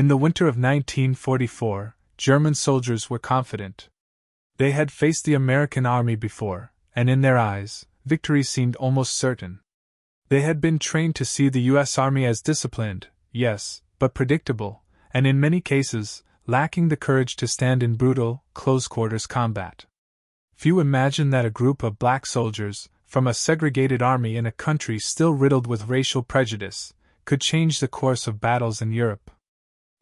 In the winter of 1944, German soldiers were confident. They had faced the American army before, and in their eyes, victory seemed almost certain. They had been trained to see the U.S. Army as disciplined, yes, but predictable, and in many cases, lacking the courage to stand in brutal, close-quarters combat. Few imagined that a group of black soldiers, from a segregated army in a country still riddled with racial prejudice, could change the course of battles in Europe.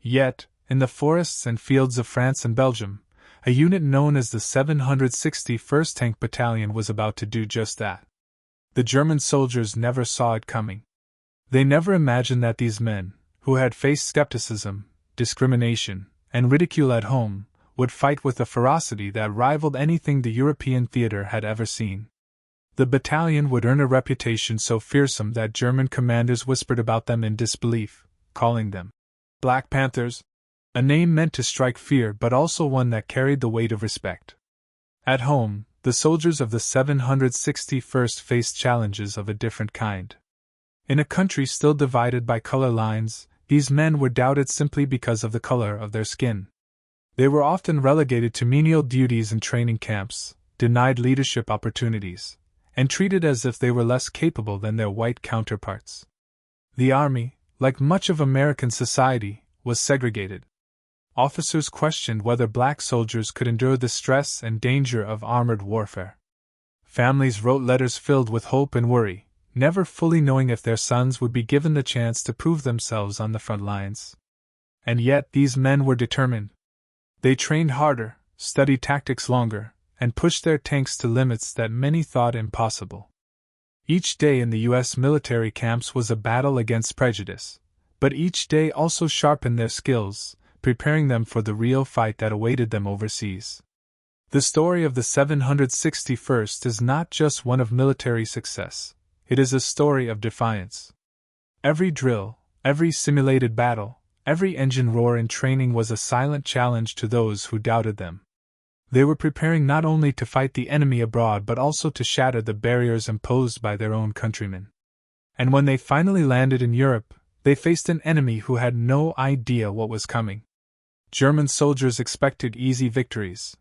Yet, in the forests and fields of France and Belgium, a unit known as the 761st Tank Battalion was about to do just that. The German soldiers never saw it coming. They never imagined that these men, who had faced skepticism, discrimination, and ridicule at home, would fight with a ferocity that rivaled anything the European theater had ever seen. The battalion would earn a reputation so fearsome that German commanders whispered about them in disbelief, calling them Black Panthers, a name meant to strike fear but also one that carried the weight of respect. At home, the soldiers of the 761st faced challenges of a different kind. In a country still divided by color lines, these men were doubted simply because of the color of their skin. They were often relegated to menial duties in training camps, denied leadership opportunities, and treated as if they were less capable than their white counterparts. The Army, like much of American society, was segregated. Officers questioned whether black soldiers could endure the stress and danger of armored warfare. Families wrote letters filled with hope and worry, never fully knowing if their sons would be given the chance to prove themselves on the front lines. And yet these men were determined. They trained harder, studied tactics longer, and pushed their tanks to limits that many thought impossible. Each day in the U.S. military camps was a battle against prejudice, but each day also sharpened their skills, preparing them for the real fight that awaited them overseas. The story of the 761st is not just one of military success, it is a story of defiance. Every drill, every simulated battle, every engine roar in training was a silent challenge to those who doubted them. They were preparing not only to fight the enemy abroad but also to shatter the barriers imposed by their own countrymen. And when they finally landed in Europe, they faced an enemy who had no idea what was coming. German soldiers expected easy victories.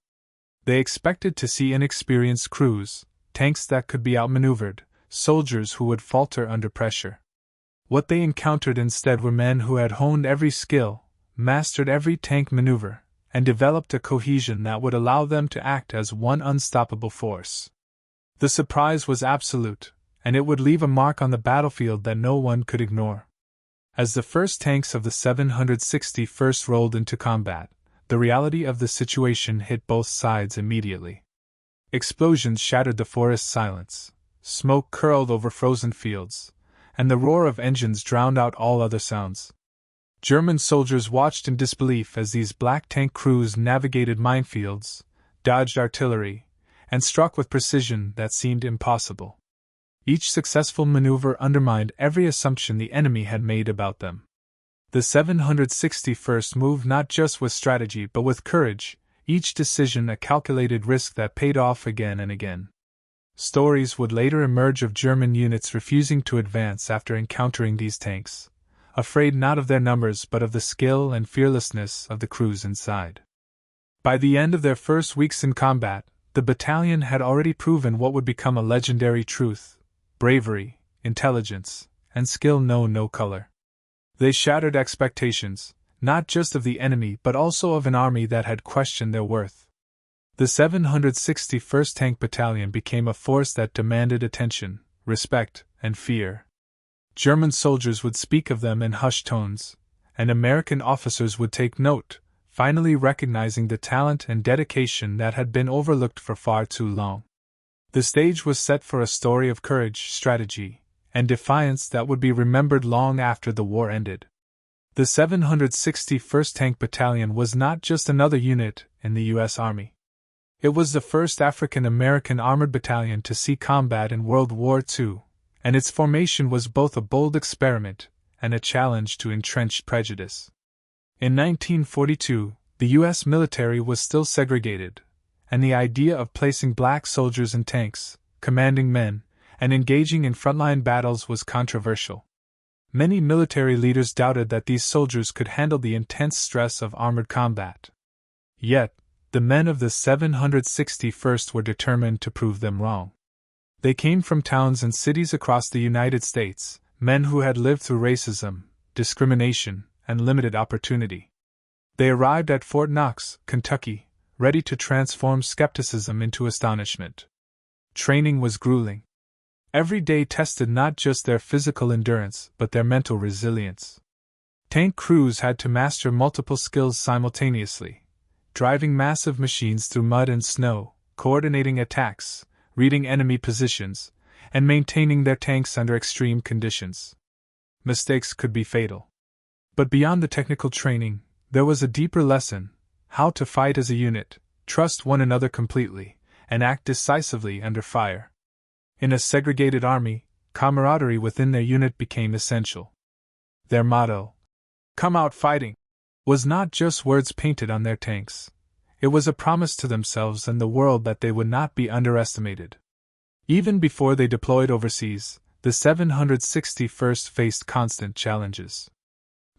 They expected to see inexperienced crews, tanks that could be outmaneuvered, soldiers who would falter under pressure. What they encountered instead were men who had honed every skill, mastered every tank maneuver, and developed a cohesion that would allow them to act as one unstoppable force. The surprise was absolute, and it would leave a mark on the battlefield that no one could ignore. As the first tanks of the 761st rolled into combat, the reality of the situation hit both sides immediately. Explosions shattered the forest silence, smoke curled over frozen fields, and the roar of engines drowned out all other sounds. German soldiers watched in disbelief as these black tank crews navigated minefields, dodged artillery, and struck with precision that seemed impossible. Each successful maneuver undermined every assumption the enemy had made about them. The 761st moved not just with strategy but with courage, each decision a calculated risk that paid off again and again. Stories would later emerge of German units refusing to advance after encountering these tanks, afraid not of their numbers but of the skill and fearlessness of the crews inside. By the end of their first weeks in combat, the battalion had already proven what would become a legendary truth: bravery, intelligence, and skill know no color. They shattered expectations, not just of the enemy but also of an army that had questioned their worth. The 761st Tank Battalion became a force that demanded attention, respect, and fear. German soldiers would speak of them in hushed tones, and American officers would take note, finally recognizing the talent and dedication that had been overlooked for far too long. The stage was set for a story of courage, strategy, and defiance that would be remembered long after the war ended. The 761st Tank Battalion was not just another unit in the U.S. Army. It was the first African-American armored battalion to see combat in World War II, and its formation was both a bold experiment and a challenge to entrenched prejudice. In 1942, the U.S. military was still segregated, and the idea of placing black soldiers in tanks, commanding men, and engaging in frontline battles was controversial. Many military leaders doubted that these soldiers could handle the intense stress of armored combat. Yet, the men of the 761st were determined to prove them wrong. They came from towns and cities across the United States, men who had lived through racism, discrimination, and limited opportunity. They arrived at Fort Knox, Kentucky, ready to transform skepticism into astonishment. Training was grueling. Every day tested not just their physical endurance but their mental resilience. Tank crews had to master multiple skills simultaneously, driving massive machines through mud and snow, coordinating attacks, reading enemy positions, and maintaining their tanks under extreme conditions. Mistakes could be fatal. But beyond the technical training, there was a deeper lesson: how to fight as a unit, trust one another completely, and act decisively under fire. In a segregated army, camaraderie within their unit became essential. Their motto, "Come out fighting," was not just words painted on their tanks. It was a promise to themselves and the world that they would not be underestimated. Even before they deployed overseas, the 761st faced constant challenges.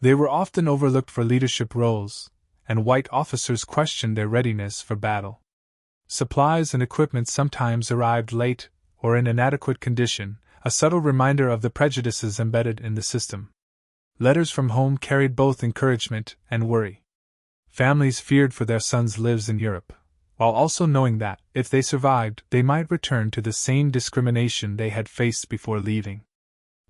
They were often overlooked for leadership roles, and white officers questioned their readiness for battle. Supplies and equipment sometimes arrived late or in inadequate condition, a subtle reminder of the prejudices embedded in the system. Letters from home carried both encouragement and worry. Families feared for their sons' lives in Europe, while also knowing that, if they survived, they might return to the same discrimination they had faced before leaving.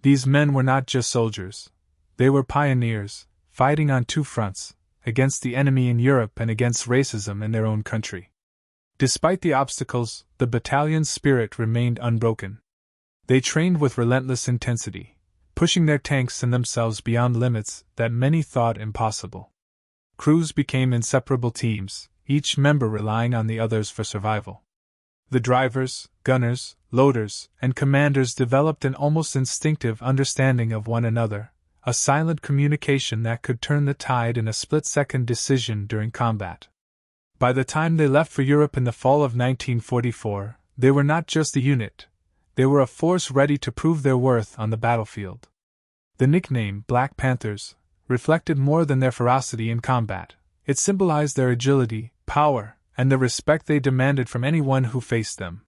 These men were not just soldiers. They were pioneers, fighting on two fronts, against the enemy in Europe and against racism in their own country. Despite the obstacles, the battalion's spirit remained unbroken. They trained with relentless intensity, pushing their tanks and themselves beyond limits that many thought impossible. Crews became inseparable teams, each member relying on the others for survival. The drivers, gunners, loaders, and commanders developed an almost instinctive understanding of one another, a silent communication that could turn the tide in a split-second decision during combat. By the time they left for Europe in the fall of 1944, they were not just a unit, they were a force ready to prove their worth on the battlefield. The nickname, Black Panthers, reflected more than their ferocity in combat. It symbolized their agility, power, and the respect they demanded from anyone who faced them.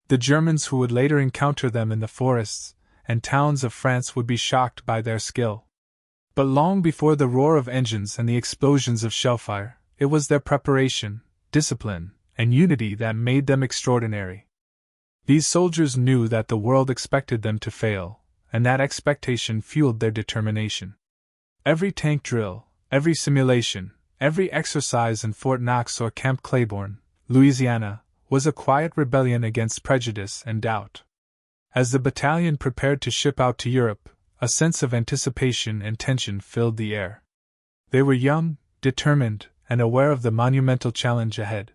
The Germans who would later encounter them in the forests and towns of France would be shocked by their skill. But long before the roar of engines and the explosions of shellfire, it was their preparation, discipline, and unity that made them extraordinary. These soldiers knew that the world expected them to fail, and that expectation fueled their determination. Every tank drill, every simulation, every exercise in Fort Knox or Camp Claiborne, Louisiana, was a quiet rebellion against prejudice and doubt. As the battalion prepared to ship out to Europe, a sense of anticipation and tension filled the air. They were young, determined, and aware of the monumental challenge ahead.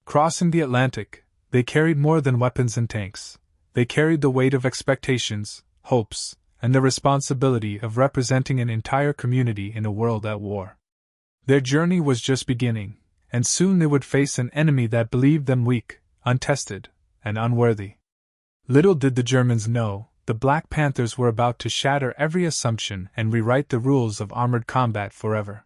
Crossing the Atlantic, they carried more than weapons and tanks. They carried the weight of expectations, hopes, and the responsibility of representing an entire community in a world at war. Their journey was just beginning, and soon they would face an enemy that believed them weak, untested, and unworthy. Little did the Germans know, the Black Panthers were about to shatter every assumption and rewrite the rules of armored combat forever.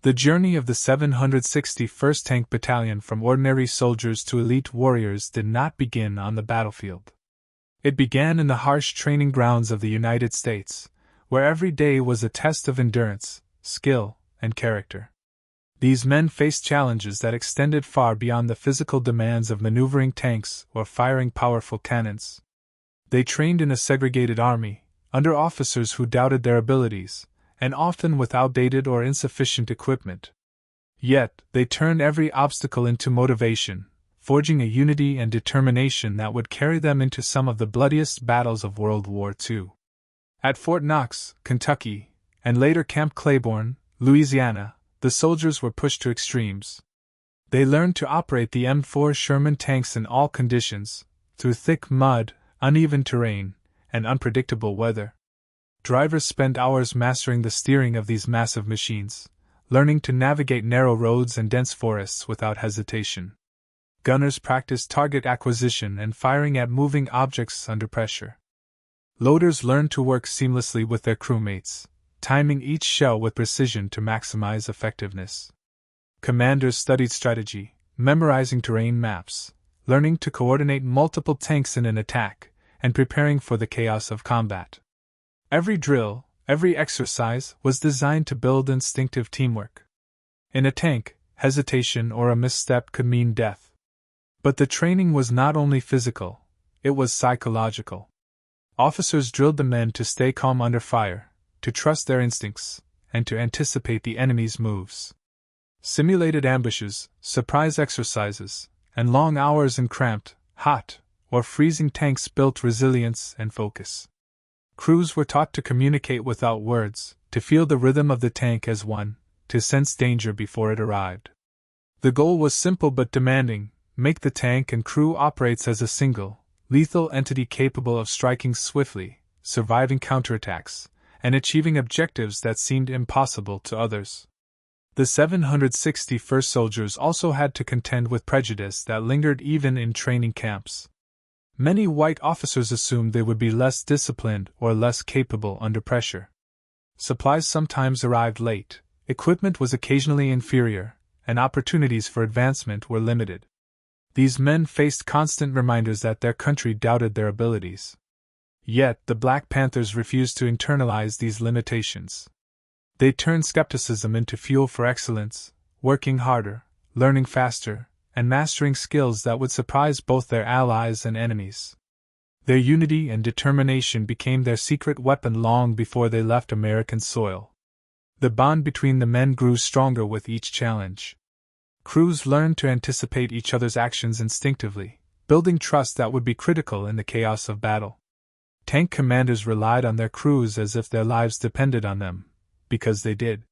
The journey of the 761st Tank Battalion from ordinary soldiers to elite warriors did not begin on the battlefield. It began in the harsh training grounds of the United States, where every day was a test of endurance, skill, and character. These men faced challenges that extended far beyond the physical demands of maneuvering tanks or firing powerful cannons. They trained in a segregated army, under officers who doubted their abilities, and often with outdated or insufficient equipment. Yet, they turned every obstacle into motivation, forging a unity and determination that would carry them into some of the bloodiest battles of World War II. At Fort Knox, Kentucky, and later Camp Claiborne, Louisiana, the soldiers were pushed to extremes. They learned to operate the M4 Sherman tanks in all conditions, through thick mud, uneven terrain, and unpredictable weather. Drivers spent hours mastering the steering of these massive machines, learning to navigate narrow roads and dense forests without hesitation. Gunners practiced target acquisition and firing at moving objects under pressure. Loaders learned to work seamlessly with their crewmates, timing each shell with precision to maximize effectiveness. Commanders studied strategy, memorizing terrain maps, learning to coordinate multiple tanks in an attack, and preparing for the chaos of combat. Every drill, every exercise was designed to build instinctive teamwork. In a tank, hesitation or a misstep could mean death. But the training was not only physical, it was psychological. Officers drilled the men to stay calm under fire, to trust their instincts, and to anticipate the enemy's moves. Simulated ambushes, surprise exercises, and long hours in cramped, hot, or freezing tanks built resilience and focus. Crews were taught to communicate without words, to feel the rhythm of the tank as one, to sense danger before it arrived. The goal was simple but demanding: make the tank and crew operate as a single, lethal entity capable of striking swiftly, surviving counterattacks, and achieving objectives that seemed impossible to others. The 761st soldiers also had to contend with prejudice that lingered even in training camps. Many white officers assumed they would be less disciplined or less capable under pressure. Supplies sometimes arrived late, equipment was occasionally inferior, and opportunities for advancement were limited. These men faced constant reminders that their country doubted their abilities. Yet the Black Panthers refused to internalize these limitations. They turned skepticism into fuel for excellence, working harder, learning faster, and mastering skills that would surprise both their allies and enemies. Their unity and determination became their secret weapon long before they left American soil. The bond between the men grew stronger with each challenge. Crews learned to anticipate each other's actions instinctively, building trust that would be critical in the chaos of battle. Tank commanders relied on their crews as if their lives depended on them, because they did.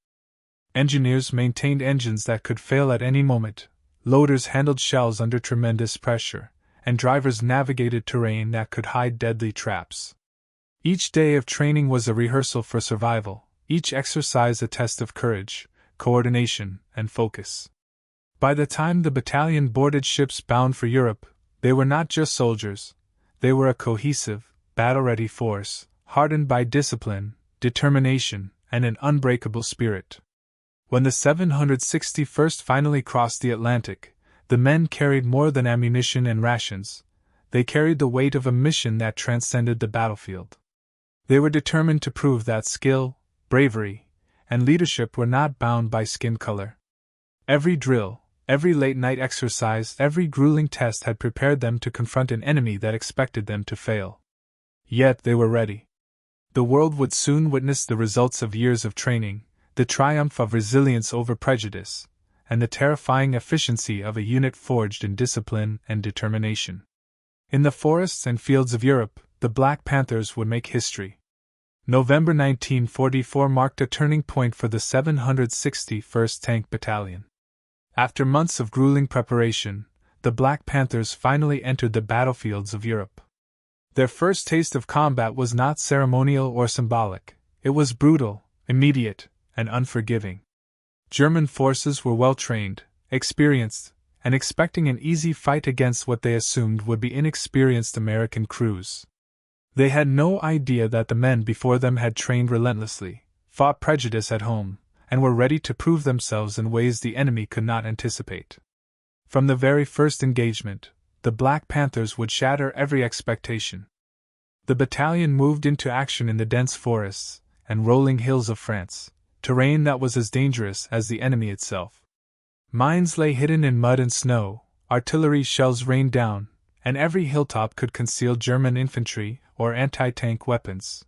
Engineers maintained engines that could fail at any moment, loaders handled shells under tremendous pressure, and drivers navigated terrain that could hide deadly traps. Each day of training was a rehearsal for survival, each exercise a test of courage, coordination, and focus. By the time the battalion boarded ships bound for Europe, they were not just soldiers, they were a cohesive, battle-ready force, hardened by discipline, determination, and an unbreakable spirit. When the 761st finally crossed the Atlantic, the men carried more than ammunition and rations. They carried the weight of a mission that transcended the battlefield. They were determined to prove that skill, bravery, and leadership were not bound by skin color. Every drill, every late-night exercise, every grueling test had prepared them to confront an enemy that expected them to fail. Yet they were ready. The world would soon witness the results of years of training, the triumph of resilience over prejudice, and the terrifying efficiency of a unit forged in discipline and determination. In the forests and fields of Europe, the Black Panthers would make history. November 1944 marked a turning point for the 761st Tank Battalion. After months of grueling preparation, the Black Panthers finally entered the battlefields of Europe. Their first taste of combat was not ceremonial or symbolic, it was brutal, immediate, and unforgiving. German forces were well trained, experienced, and expecting an easy fight against what they assumed would be inexperienced American crews. They had no idea that the men before them had trained relentlessly, fought prejudice at home, and were ready to prove themselves in ways the enemy could not anticipate. From the very first engagement, the Black Panthers would shatter every expectation. The battalion moved into action in the dense forests and rolling hills of France, terrain that was as dangerous as the enemy itself. Mines lay hidden in mud and snow, artillery shells rained down, and every hilltop could conceal German infantry or anti-tank weapons.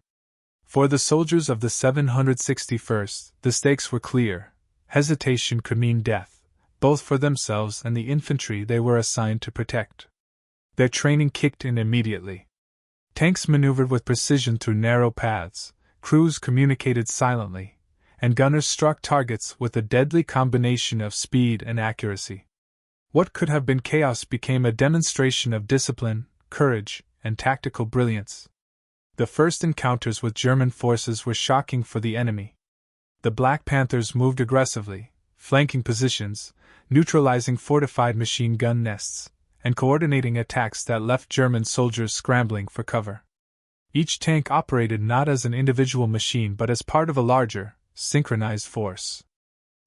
For the soldiers of the 761st, the stakes were clear. Hesitation could mean death, both for themselves and the infantry they were assigned to protect. Their training kicked in immediately. Tanks maneuvered with precision through narrow paths, crews communicated silently, and gunners struck targets with a deadly combination of speed and accuracy. What could have been chaos became a demonstration of discipline, courage, and tactical brilliance. The first encounters with German forces were shocking for the enemy. The Black Panthers moved aggressively, flanking positions, neutralizing fortified machine gun nests, and coordinating attacks that left German soldiers scrambling for cover. Each tank operated not as an individual machine but as part of a larger, synchronized force.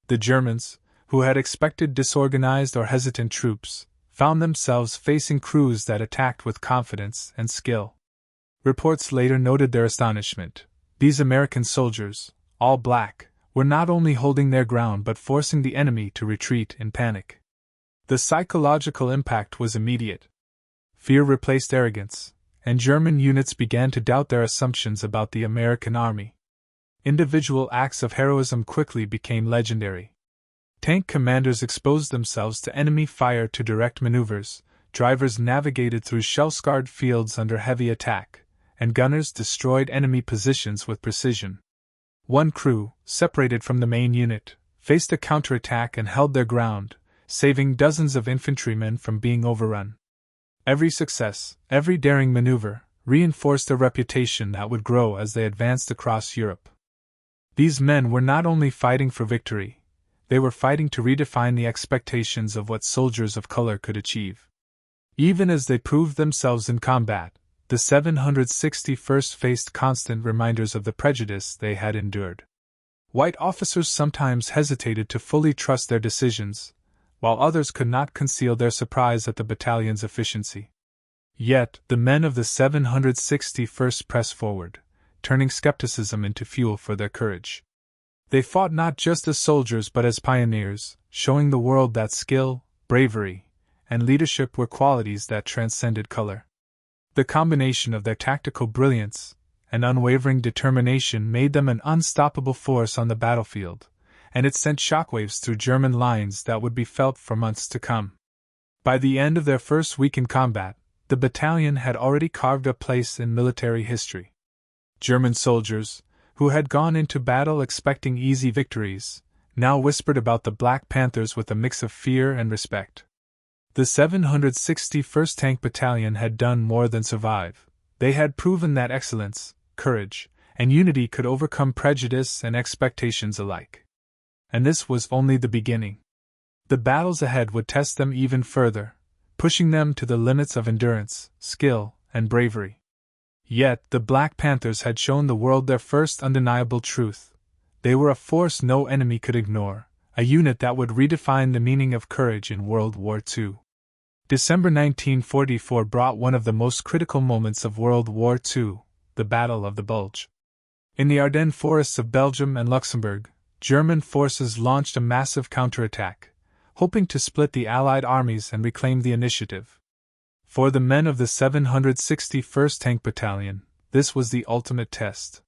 The Germans, who had expected disorganized or hesitant troops, found themselves facing crews that attacked with confidence and skill. Reports later noted their astonishment. These American soldiers, all black, were not only holding their ground but forcing the enemy to retreat in panic. The psychological impact was immediate. Fear replaced arrogance, and German units began to doubt their assumptions about the American army. Individual acts of heroism quickly became legendary. Tank commanders exposed themselves to enemy fire to direct maneuvers, drivers navigated through shell-scarred fields under heavy attack, and gunners destroyed enemy positions with precision. One crew, separated from the main unit, faced a counterattack and held their ground, saving dozens of infantrymen from being overrun. Every success, every daring maneuver, reinforced a reputation that would grow as they advanced across Europe. These men were not only fighting for victory, they were fighting to redefine the expectations of what soldiers of color could achieve. Even as they proved themselves in combat, the 761st faced constant reminders of the prejudice they had endured. White officers sometimes hesitated to fully trust their decisions, while others could not conceal their surprise at the battalion's efficiency. Yet, the men of the 761st pressed forward, turning skepticism into fuel for their courage. They fought not just as soldiers but as pioneers, showing the world that skill, bravery, and leadership were qualities that transcended color. The combination of their tactical brilliance and unwavering determination made them an unstoppable force on the battlefield, and it sent shockwaves through German lines that would be felt for months to come. By the end of their first week in combat, the battalion had already carved a place in military history. German soldiers, who had gone into battle expecting easy victories, now whispered about the Black Panthers with a mix of fear and respect. The 761st Tank Battalion had done more than survive. They had proven that excellence, courage, and unity could overcome prejudice and expectations alike. And this was only the beginning. The battles ahead would test them even further, pushing them to the limits of endurance, skill, and bravery. Yet, the Black Panthers had shown the world their first undeniable truth. They were a force no enemy could ignore, a unit that would redefine the meaning of courage in World War II. December 1944 brought one of the most critical moments of World War II, the Battle of the Bulge. In the Ardennes forests of Belgium and Luxembourg, German forces launched a massive counterattack, hoping to split the Allied armies and reclaim the initiative. For the men of the 761st Tank Battalion, this was the ultimate test.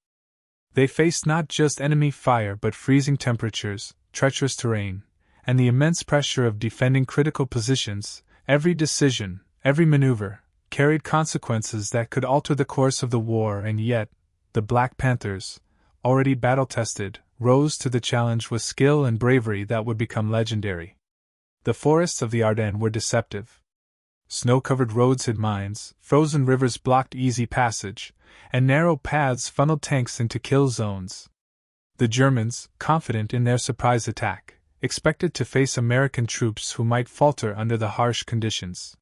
They faced not just enemy fire but freezing temperatures, treacherous terrain, and the immense pressure of defending critical positions. Every decision, every maneuver, carried consequences that could alter the course of the war, and yet, the Black Panthers, already battle-tested, rose to the challenge with skill and bravery that would become legendary. The forests of the Ardennes were deceptive. Snow-covered roads hid mines, frozen rivers blocked easy passage, and narrow paths funneled tanks into kill zones. The Germans, confident in their surprise attack, expected to face American troops who might falter under the harsh conditions.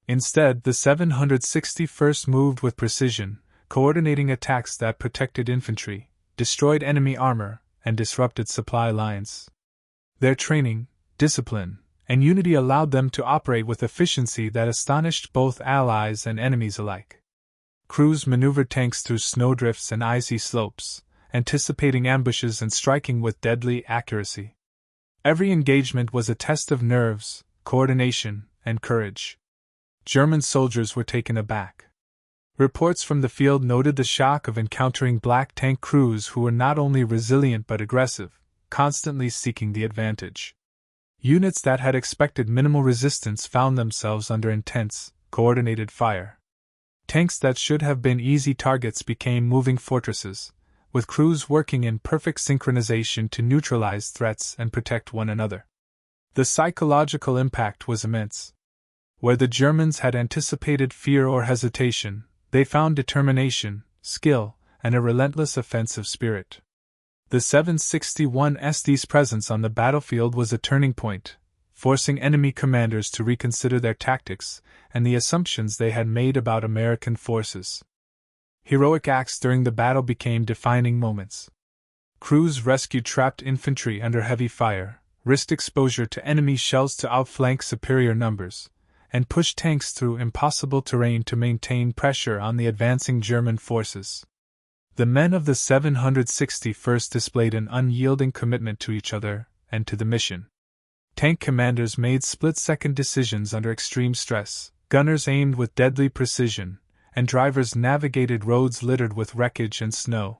Instead, the 761st moved with precision, coordinating attacks that protected infantry, destroyed enemy armor, and disrupted supply lines. Their training, discipline, and unity allowed them to operate with efficiency that astonished both allies and enemies alike. Crews maneuvered tanks through snowdrifts and icy slopes, anticipating ambushes and striking with deadly accuracy. Every engagement was a test of nerves, coordination, and courage. German soldiers were taken aback. Reports from the field noted the shock of encountering black tank crews who were not only resilient but aggressive, constantly seeking the advantage. Units that had expected minimal resistance found themselves under intense, coordinated fire. Tanks that should have been easy targets became moving fortresses, with crews working in perfect synchronization to neutralize threats and protect one another. The psychological impact was immense. Where the Germans had anticipated fear or hesitation, they found determination, skill, and a relentless offensive spirit. The 761SD's presence on the battlefield was a turning point, forcing enemy commanders to reconsider their tactics and the assumptions they had made about American forces. Heroic acts during the battle became defining moments. Crews rescued trapped infantry under heavy fire, risked exposure to enemy shells to outflank superior numbers, and pushed tanks through impossible terrain to maintain pressure on the advancing German forces. The men of the 761st displayed an unyielding commitment to each other and to the mission. Tank commanders made split-second decisions under extreme stress, gunners aimed with deadly precision, and drivers navigated roads littered with wreckage and snow.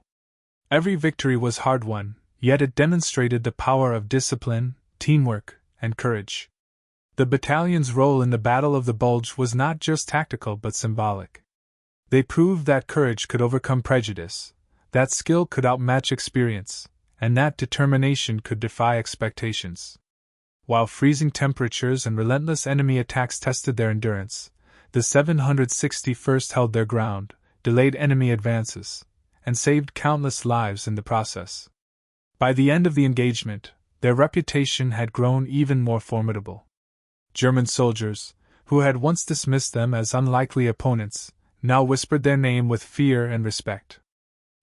Every victory was hard-won, yet it demonstrated the power of discipline, teamwork, and courage. The battalion's role in the Battle of the Bulge was not just tactical but symbolic. They proved that courage could overcome prejudice, that skill could outmatch experience, and that determination could defy expectations. While freezing temperatures and relentless enemy attacks tested their endurance, the 761st held their ground, delayed enemy advances, and saved countless lives in the process. By the end of the engagement, their reputation had grown even more formidable. German soldiers, who had once dismissed them as unlikely opponents, now whispered their name with fear and respect.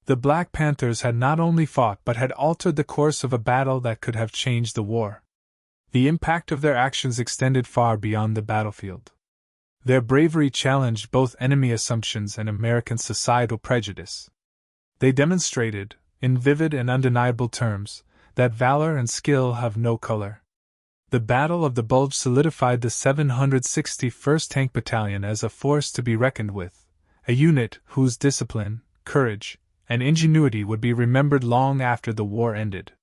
The Black Panthers had not only fought but had altered the course of a battle that could have changed the war. The impact of their actions extended far beyond the battlefield. Their bravery challenged both enemy assumptions and American societal prejudice. They demonstrated, in vivid and undeniable terms, that valor and skill have no color. The Battle of the Bulge solidified the 761st Tank Battalion as a force to be reckoned with, a unit whose discipline, courage, and ingenuity would be remembered long after the war ended.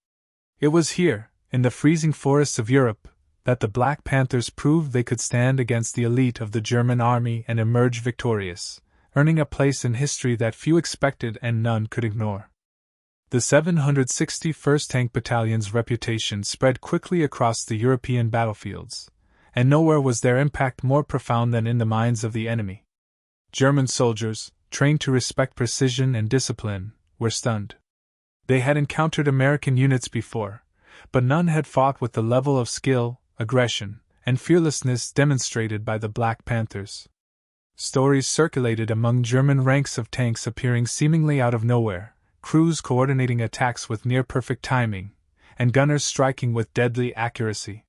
It was here, in the freezing forests of Europe, that the Black Panthers proved they could stand against the elite of the German army and emerge victorious, earning a place in history that few expected and none could ignore. The 761st Tank Battalion's reputation spread quickly across the European battlefields, and nowhere was their impact more profound than in the minds of the enemy. German soldiers, trained to respect precision and discipline, were stunned. They had encountered American units before, but none had fought with the level of skill, aggression, and fearlessness demonstrated by the Black Panthers. Stories circulated among German ranks of tanks appearing seemingly out of nowhere, crews coordinating attacks with near-perfect timing, and gunners striking with deadly accuracy.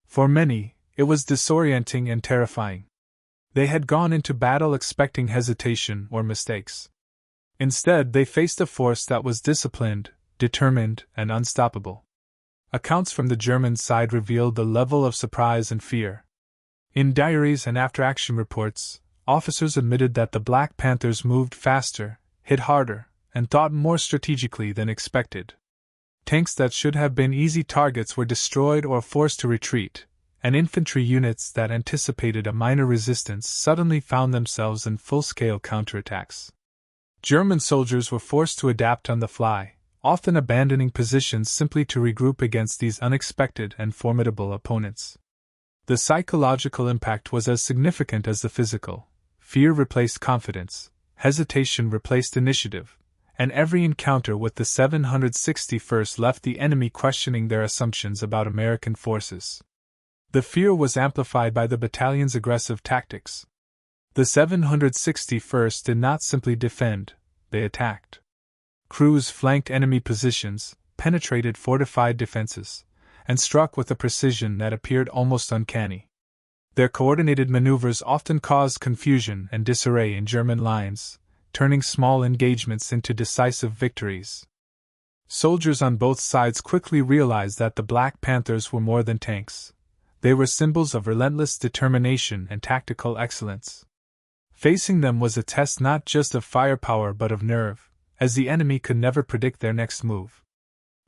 For many, it was disorienting and terrifying. They had gone into battle expecting hesitation or mistakes. Instead, they faced a force that was disciplined, determined, and unstoppable. Accounts from the German side revealed the level of surprise and fear. In diaries and after-action reports, officers admitted that the Black Panthers moved faster, hit harder, and thought more strategically than expected. Tanks that should have been easy targets were destroyed or forced to retreat, and infantry units that anticipated a minor resistance suddenly found themselves in full-scale counterattacks. German soldiers were forced to adapt on the fly, often abandoning positions simply to regroup against these unexpected and formidable opponents. The psychological impact was as significant as the physical. Fear replaced confidence, hesitation replaced initiative, and every encounter with the 761st left the enemy questioning their assumptions about American forces. The fear was amplified by the battalion's aggressive tactics. The 761st did not simply defend, they attacked. Crews flanked enemy positions, penetrated fortified defenses, and struck with a precision that appeared almost uncanny. Their coordinated maneuvers often caused confusion and disarray in German lines, turning small engagements into decisive victories. Soldiers on both sides quickly realized that the Black Panthers were more than tanks. They were symbols of relentless determination and tactical excellence. Facing them was a test not just of firepower but of nerve, as the enemy could never predict their next move.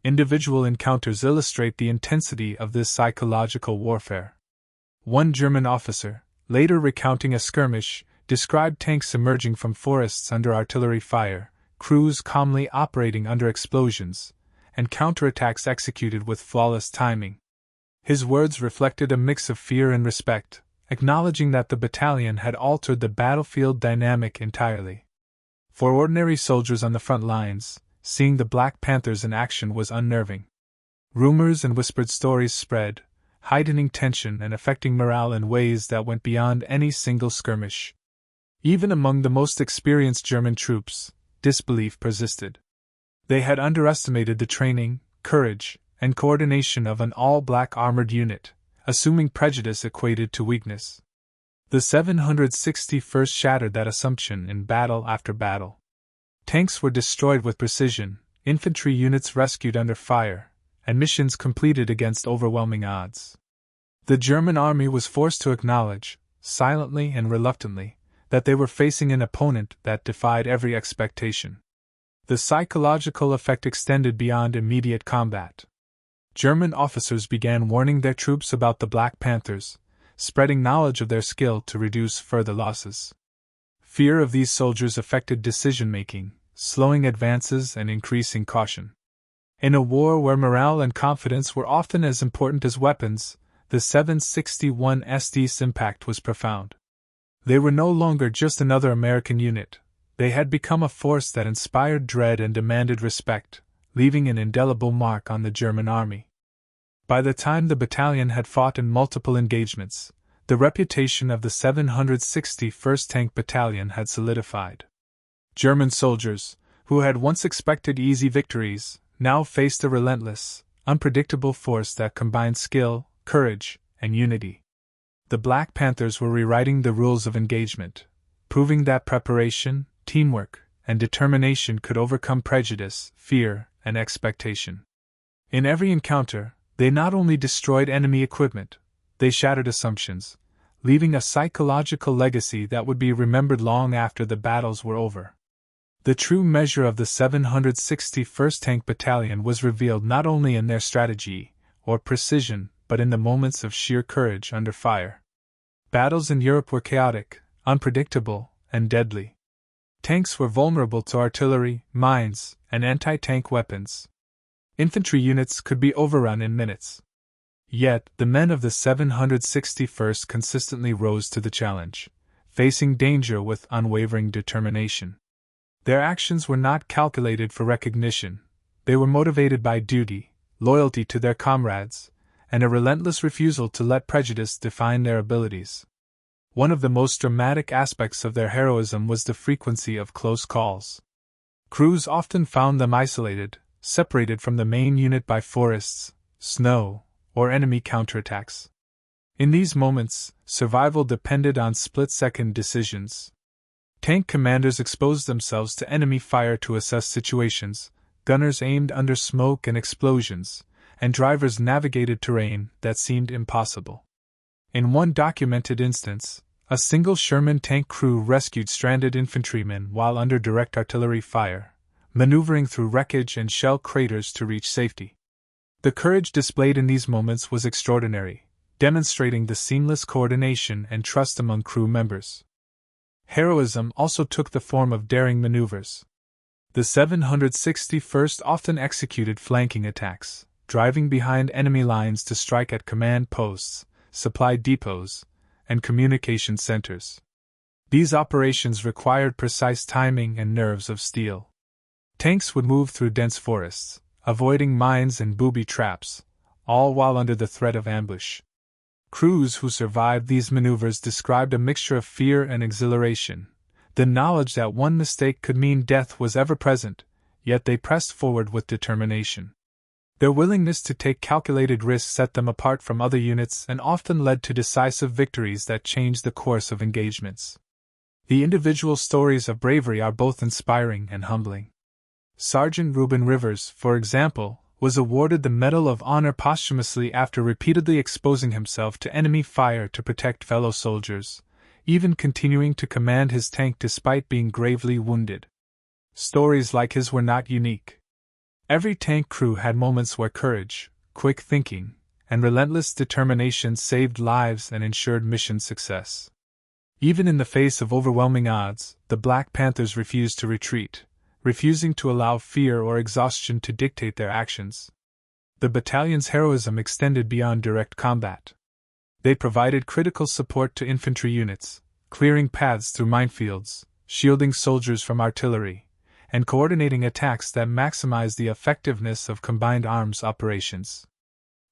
Individual encounters illustrate the intensity of this psychological warfare. One German officer, later recounting a skirmish, described tanks emerging from forests under artillery fire, crews calmly operating under explosions, and counterattacks executed with flawless timing. His words reflected a mix of fear and respect, acknowledging that the battalion had altered the battlefield dynamic entirely. For ordinary soldiers on the front lines, seeing the Black Panthers in action was unnerving. Rumors and whispered stories spread, heightening tension and affecting morale in ways that went beyond any single skirmish. Even among the most experienced German troops, disbelief persisted. They had underestimated the training, courage, and coordination of an all-black armored unit, assuming prejudice equated to weakness. The 761st shattered that assumption in battle after battle. Tanks were destroyed with precision, infantry units rescued under fire, and missions completed against overwhelming odds. The German army was forced to acknowledge, silently and reluctantly, that they were facing an opponent that defied every expectation. The psychological effect extended beyond immediate combat. German officers began warning their troops about the Black Panthers, spreading knowledge of their skill to reduce further losses. Fear of these soldiers affected decision-making, slowing advances and increasing caution. In a war where morale and confidence were often as important as weapons, the 761SD's impact was profound. They were no longer just another American unit. They had become a force that inspired dread and demanded respect, leaving an indelible mark on the German army. By the time the battalion had fought in multiple engagements, the reputation of the 761st Tank Battalion had solidified. German soldiers, who had once expected easy victories, now faced a relentless, unpredictable force that combined skill, courage, and unity. The Black Panthers were rewriting the rules of engagement, proving that preparation, teamwork, and determination could overcome prejudice, fear, and expectation. In every encounter, they not only destroyed enemy equipment, they shattered assumptions, leaving a psychological legacy that would be remembered long after the battles were over. The true measure of the 761st Tank Battalion was revealed not only in their strategy or precision, but in the moments of sheer courage under fire. Battles in Europe were chaotic, unpredictable, and deadly. Tanks were vulnerable to artillery, mines, and anti-tank weapons. Infantry units could be overrun in minutes. Yet, the men of the 761st consistently rose to the challenge, facing danger with unwavering determination. Their actions were not calculated for recognition. They were motivated by duty, loyalty to their comrades, and a relentless refusal to let prejudice define their abilities. One of the most dramatic aspects of their heroism was the frequency of close calls. Crews often found them isolated, separated from the main unit by forests, snow, or enemy counterattacks. In these moments, survival depended on split-second decisions. Tank commanders exposed themselves to enemy fire to assess situations, gunners aimed under smoke and explosions, and drivers navigated terrain that seemed impossible. In one documented instance, a single Sherman tank crew rescued stranded infantrymen while under direct artillery fire, maneuvering through wreckage and shell craters to reach safety. The courage displayed in these moments was extraordinary, demonstrating the seamless coordination and trust among crew members. Heroism also took the form of daring maneuvers. The 761st often executed flanking attacks, driving behind enemy lines to strike at command posts, supply depots, and communication centers. These operations required precise timing and nerves of steel. Tanks would move through dense forests, avoiding mines and booby traps, all while under the threat of ambush. Crews who survived these maneuvers described a mixture of fear and exhilaration. The knowledge that one mistake could mean death was ever present, yet they pressed forward with determination. Their willingness to take calculated risks set them apart from other units and often led to decisive victories that changed the course of engagements. The individual stories of bravery are both inspiring and humbling. Sergeant Reuben Rivers, for example, was awarded the Medal of Honor posthumously after repeatedly exposing himself to enemy fire to protect fellow soldiers, even continuing to command his tank despite being gravely wounded. Stories like his were not unique. Every tank crew had moments where courage, quick thinking, and relentless determination saved lives and ensured mission success. Even in the face of overwhelming odds, the Black Panthers refused to retreat, refusing to allow fear or exhaustion to dictate their actions. The battalion's heroism extended beyond direct combat. They provided critical support to infantry units, clearing paths through minefields, shielding soldiers from artillery, and coordinating attacks that maximized the effectiveness of combined arms operations.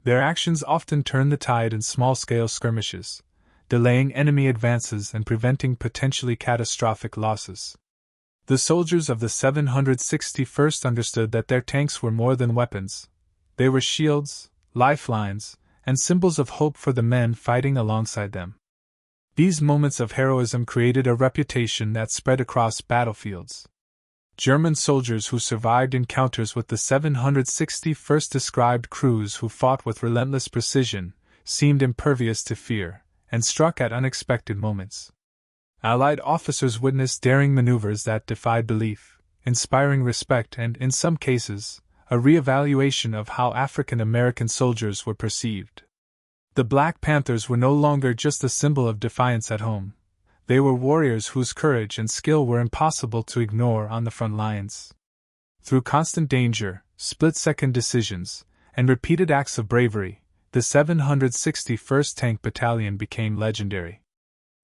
Their actions often turned the tide in small-scale skirmishes, delaying enemy advances and preventing potentially catastrophic losses. The soldiers of the 761st understood that their tanks were more than weapons. They were shields, lifelines, and symbols of hope for the men fighting alongside them. These moments of heroism created a reputation that spread across battlefields. German soldiers who survived encounters with the 761st described crews who fought with relentless precision, seemed impervious to fear, and struck at unexpected moments. Allied officers witnessed daring maneuvers that defied belief, inspiring respect and, in some cases, a re-evaluation of how African American soldiers were perceived. The Black Panthers were no longer just a symbol of defiance at home. They were warriors whose courage and skill were impossible to ignore on the front lines. Through constant danger, split-second decisions, and repeated acts of bravery, the 761st Tank Battalion became legendary.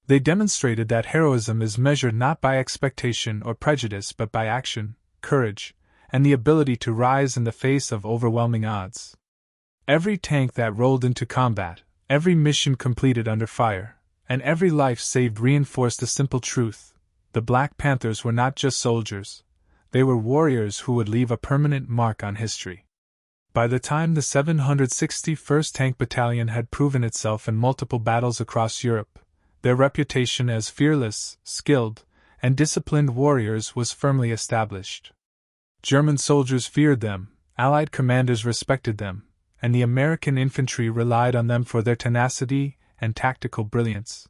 They demonstrated that heroism is measured not by expectation or prejudice but by action, courage, and the ability to rise in the face of overwhelming odds. Every tank that rolled into combat, every mission completed under fire, and every life saved reinforced the simple truth: the Black Panthers were not just soldiers, they were warriors who would leave a permanent mark on history. By the time the 761st Tank Battalion had proven itself in multiple battles across Europe, their reputation as fearless, skilled, and disciplined warriors was firmly established. German soldiers feared them, Allied commanders respected them, and the American infantry relied on them for their tenacity and tactical brilliance.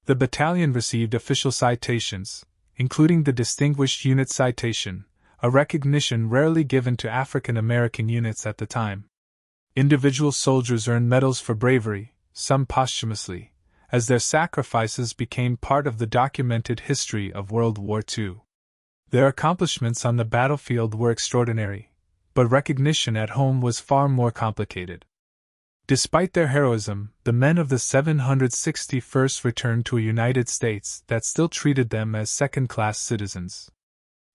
The battalion received official citations, including the Distinguished Unit Citation, a recognition rarely given to African American units at the time. Individual soldiers earned medals for bravery, some posthumously, as their sacrifices became part of the documented history of World War II. Their accomplishments on the battlefield were extraordinary, but recognition at home was far more complicated. Despite their heroism, the men of the 761st returned to a United States that still treated them as second-class citizens.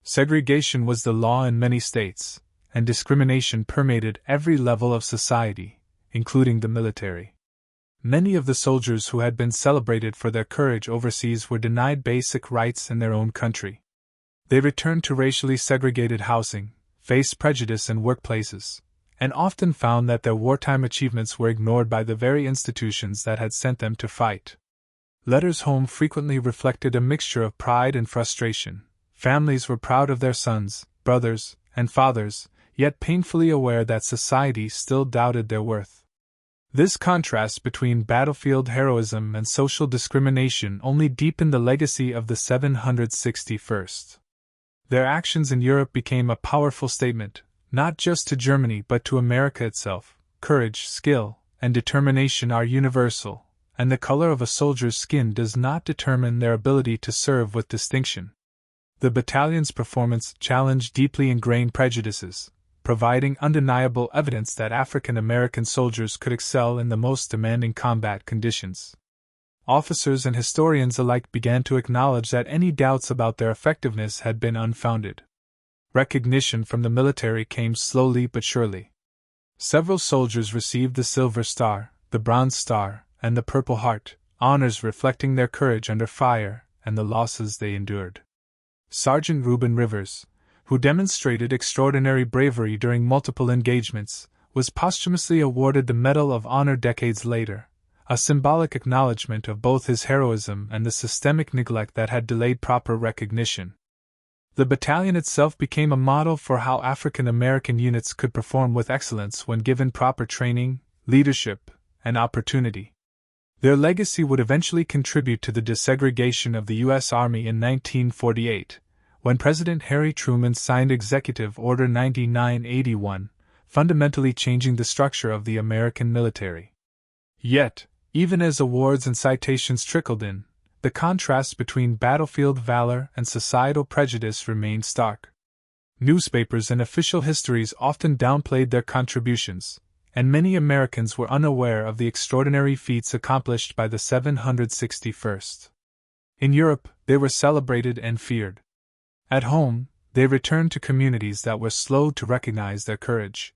Segregation was the law in many states, and discrimination permeated every level of society, including the military. Many of the soldiers who had been celebrated for their courage overseas were denied basic rights in their own country. They returned to racially segregated housing, faced prejudice in workplaces, and often found that their wartime achievements were ignored by the very institutions that had sent them to fight. Letters home frequently reflected a mixture of pride and frustration. Families were proud of their sons, brothers, and fathers, yet painfully aware that society still doubted their worth. This contrast between battlefield heroism and social discrimination only deepened the legacy of the 761st. Their actions in Europe became a powerful statement, not just to Germany but to America itself. Courage, skill, and determination are universal, and the color of a soldier's skin does not determine their ability to serve with distinction. The battalion's performance challenged deeply ingrained prejudices, providing undeniable evidence that African American soldiers could excel in the most demanding combat conditions. Officers and historians alike began to acknowledge that any doubts about their effectiveness had been unfounded. Recognition from the military came slowly but surely. Several soldiers received the Silver Star, the Bronze Star, and the Purple Heart, honors reflecting their courage under fire and the losses they endured. Sergeant Reuben Rivers, who demonstrated extraordinary bravery during multiple engagements, was posthumously awarded the Medal of Honor decades later, a symbolic acknowledgement of both his heroism and the systemic neglect that had delayed proper recognition. The battalion itself became a model for how African American units could perform with excellence when given proper training, leadership, and opportunity. Their legacy would eventually contribute to the desegregation of the U.S. Army in 1948, when President Harry Truman signed Executive Order 9981, fundamentally changing the structure of the American military. Yet, even as awards and citations trickled in, the contrast between battlefield valor and societal prejudice remained stark. Newspapers and official histories often downplayed their contributions, and many Americans were unaware of the extraordinary feats accomplished by the 761st. In Europe, they were celebrated and feared. At home, they returned to communities that were slow to recognize their courage.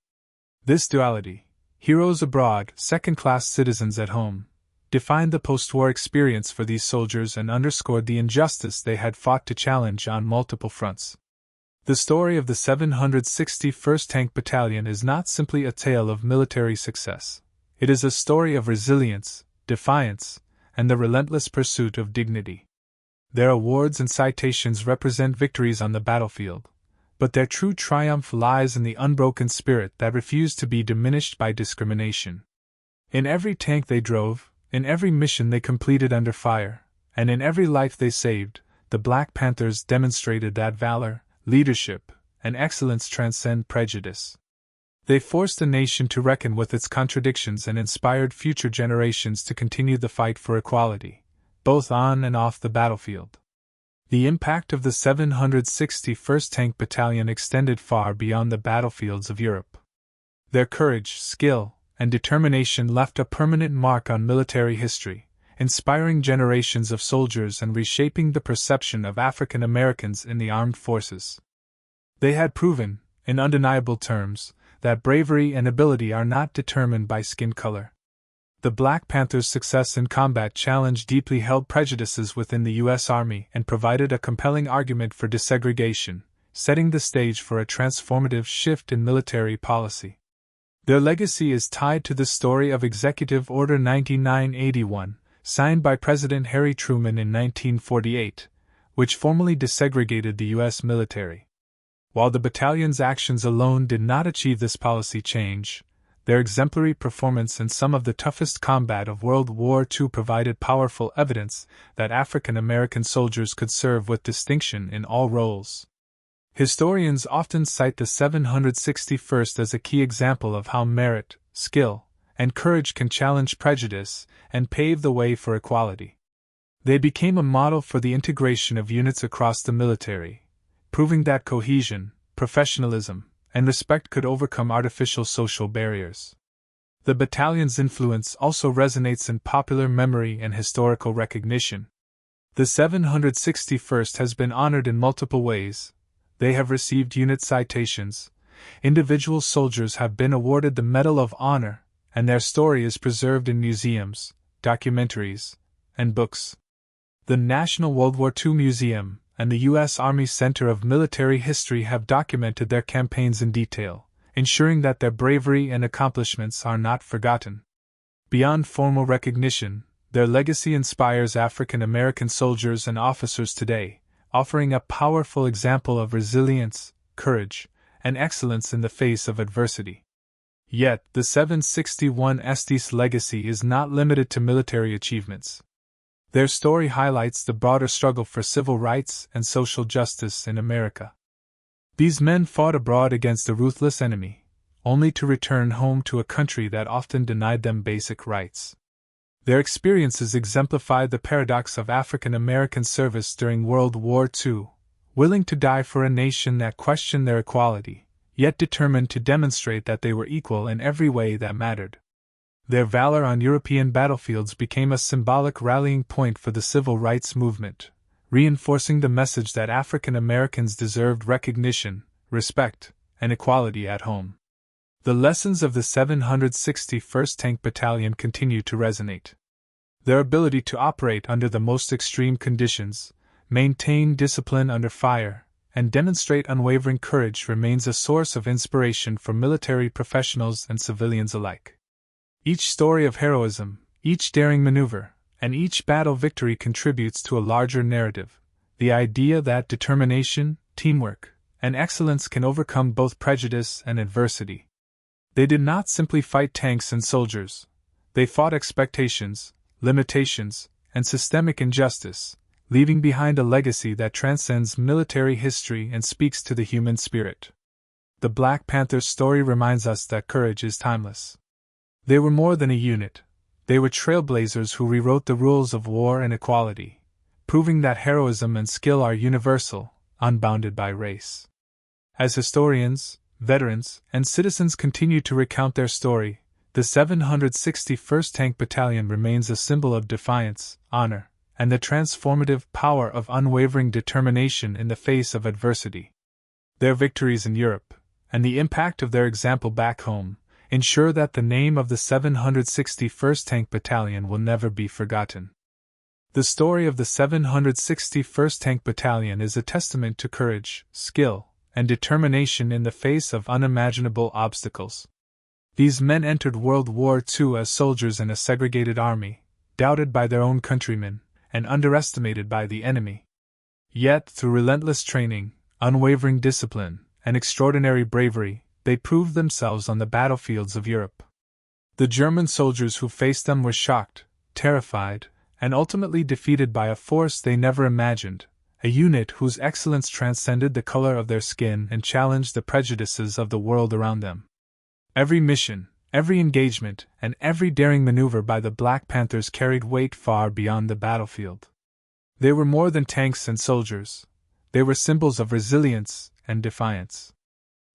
This duality, heroes abroad, second-class citizens at home, defined the post-war experience for these soldiers and underscored the injustice they had fought to challenge on multiple fronts. The story of the 761st Tank Battalion is not simply a tale of military success. It is a story of resilience, defiance, and the relentless pursuit of dignity. Their awards and citations represent victories on the battlefield, but their true triumph lies in the unbroken spirit that refused to be diminished by discrimination. In every tank they drove, in every mission they completed under fire, and in every life they saved, the Black Panthers demonstrated that valor, leadership, and excellence transcend prejudice. They forced a nation to reckon with its contradictions and inspired future generations to continue the fight for equality, both on and off the battlefield. The impact of the 761st Tank Battalion extended far beyond the battlefields of Europe. Their courage, skill, and determination left a permanent mark on military history, inspiring generations of soldiers and reshaping the perception of African Americans in the armed forces. They had proven, in undeniable terms, that bravery and ability are not determined by skin color. The Black Panthers' success in combat challenged deeply held prejudices within the U.S. Army and provided a compelling argument for desegregation, setting the stage for a transformative shift in military policy. Their legacy is tied to the story of Executive Order 9981, signed by President Harry Truman in 1948, which formally desegregated the U.S. military. While the battalion's actions alone did not achieve this policy change, their exemplary performance in some of the toughest combat of World War II provided powerful evidence that African American soldiers could serve with distinction in all roles. Historians often cite the 761st as a key example of how merit, skill, and courage can challenge prejudice and pave the way for equality. They became a model for the integration of units across the military, proving that cohesion, professionalism, and respect could overcome artificial social barriers. The battalion's influence also resonates in popular memory and historical recognition. The 761st has been honored in multiple ways. They have received unit citations, individual soldiers have been awarded the Medal of Honor, and their story is preserved in museums, documentaries, and books. The National World War II Museum and the U.S. Army Center of Military History have documented their campaigns in detail, ensuring that their bravery and accomplishments are not forgotten. Beyond formal recognition, their legacy inspires African American soldiers and officers today, offering a powerful example of resilience, courage, and excellence in the face of adversity. Yet, the 761st's legacy is not limited to military achievements. Their story highlights the broader struggle for civil rights and social justice in America. These men fought abroad against a ruthless enemy, only to return home to a country that often denied them basic rights. Their experiences exemplify the paradox of African American service during World War II, willing to die for a nation that questioned their equality, yet determined to demonstrate that they were equal in every way that mattered. Their valor on European battlefields became a symbolic rallying point for the civil rights movement, reinforcing the message that African Americans deserved recognition, respect, and equality at home. The lessons of the 761st Tank Battalion continue to resonate. Their ability to operate under the most extreme conditions, maintain discipline under fire, and demonstrate unwavering courage remains a source of inspiration for military professionals and civilians alike. Each story of heroism, each daring maneuver, and each battle victory contributes to a larger narrative, the idea that determination, teamwork, and excellence can overcome both prejudice and adversity. They did not simply fight tanks and soldiers. They fought expectations, limitations, and systemic injustice, leaving behind a legacy that transcends military history and speaks to the human spirit. The Black Panthers' story reminds us that courage is timeless. They were more than a unit. They were trailblazers who rewrote the rules of war and equality, proving that heroism and skill are universal, unbounded by race. As historians, veterans, and citizens continue to recount their story, the 761st Tank Battalion remains a symbol of defiance, honor, and the transformative power of unwavering determination in the face of adversity. Their victories in Europe, and the impact of their example back home, ensure that the name of the 761st Tank Battalion will never be forgotten. The story of the 761st Tank Battalion is a testament to courage, skill, and determination in the face of unimaginable obstacles. These men entered World War II as soldiers in a segregated army, doubted by their own countrymen, and underestimated by the enemy. Yet, through relentless training, unwavering discipline, and extraordinary bravery, they proved themselves on the battlefields of Europe. The German soldiers who faced them were shocked, terrified, and ultimately defeated by a force they never imagined, a unit whose excellence transcended the color of their skin and challenged the prejudices of the world around them. Every mission, every engagement, and every daring maneuver by the Black Panthers carried weight far beyond the battlefield. They were more than tanks and soldiers. They were symbols of resilience and defiance.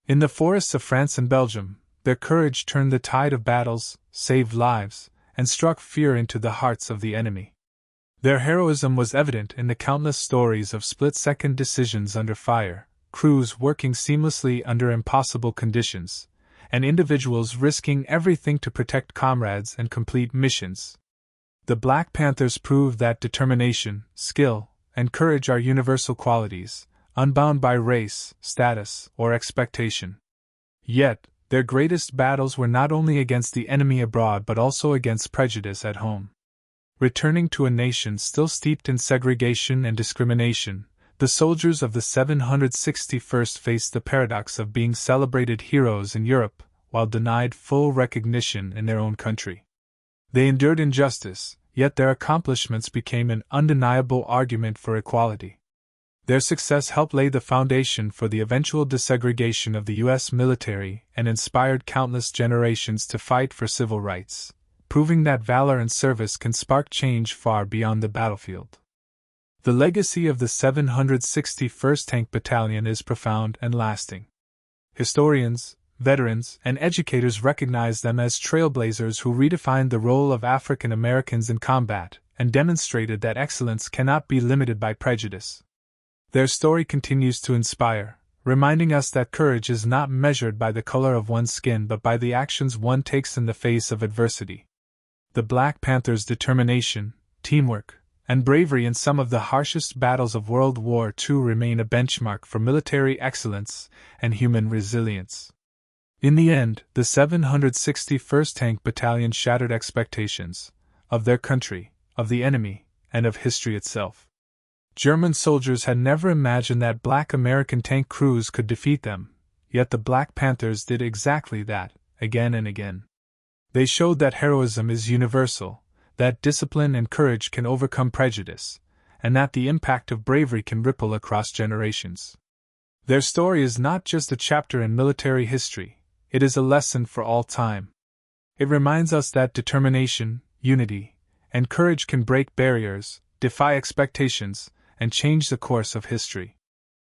In the forests of France and Belgium, their courage turned the tide of battles, saved lives, and struck fear into the hearts of the enemy. Their heroism was evident in the countless stories of split-second decisions under fire, crews working seamlessly under impossible conditions, and individuals risking everything to protect comrades and complete missions. The Black Panthers proved that determination, skill, and courage are universal qualities, unbound by race, status, or expectation. Yet, their greatest battles were not only against the enemy abroad but also against prejudice at home. Returning to a nation still steeped in segregation and discrimination, the soldiers of the 761st faced the paradox of being celebrated heroes in Europe while denied full recognition in their own country. They endured injustice, yet their accomplishments became an undeniable argument for equality. Their success helped lay the foundation for the eventual desegregation of the U.S. military and inspired countless generations to fight for civil rights, proving that valor and service can spark change far beyond the battlefield. The legacy of the 761st Tank Battalion is profound and lasting. Historians, veterans, and educators recognize them as trailblazers who redefined the role of African Americans in combat and demonstrated that excellence cannot be limited by prejudice. Their story continues to inspire, reminding us that courage is not measured by the color of one's skin but by the actions one takes in the face of adversity. The Black Panthers' determination, teamwork, and bravery in some of the harshest battles of World War II remain a benchmark for military excellence and human resilience. In the end, the 761st Tank Battalion shattered expectations of their country, of the enemy, and of history itself. German soldiers had never imagined that Black American tank crews could defeat them, yet the Black Panthers did exactly that, again and again. They showed that heroism is universal, that discipline and courage can overcome prejudice, and that the impact of bravery can ripple across generations. Their story is not just a chapter in military history, it is a lesson for all time. It reminds us that determination, unity, and courage can break barriers, defy expectations, and change the course of history.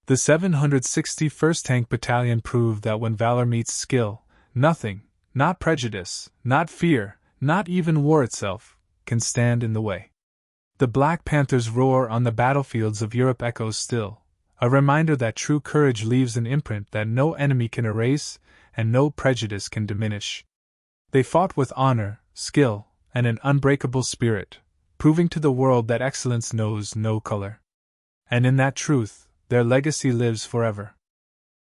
The 761st Tank Battalion proved that when valor meets skill, nothing, not prejudice, not fear, not even war itself, can stand in the way. The Black Panthers' roar on the battlefields of Europe echoes still, a reminder that true courage leaves an imprint that no enemy can erase and no prejudice can diminish. They fought with honor, skill, and an unbreakable spirit, proving to the world that excellence knows no color. And in that truth, their legacy lives forever.